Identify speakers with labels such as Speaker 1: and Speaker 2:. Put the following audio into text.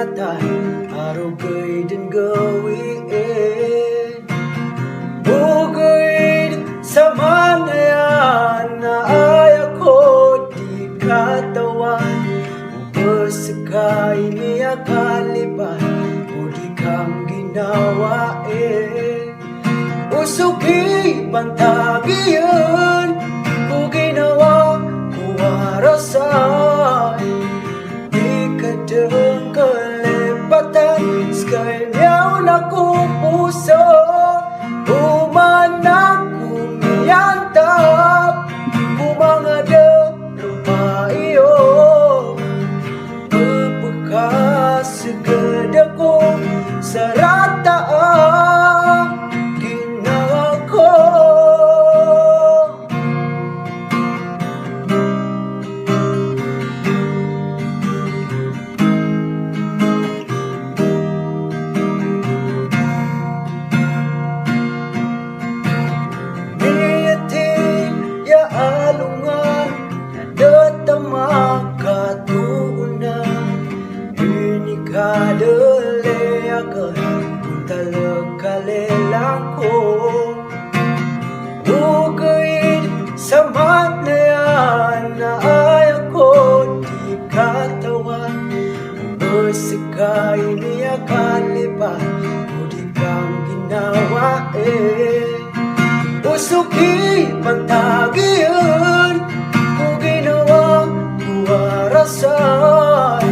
Speaker 1: ingatan araw ko'y din gawin. Bugay sa manayan na ay ako di katawan. Upasakay niya kalipan o di kang ginawain. Usugi pantagiyan ko ginawa ko arasan. Di ka dang kalipatan sa kanyaw na kong puso. Umanak kumiyantap kumangada rumaiyo. Pagkasagad ako sa rataang ginawa ko. Alungan nadatama katuunan. Ini kadale akan talakalelang ko. Bugay sa manayan na ay ako di katawan. Masakay niya kalipan o di kang ginawain. Usugi pantagiyan ko ginawa ko arasan.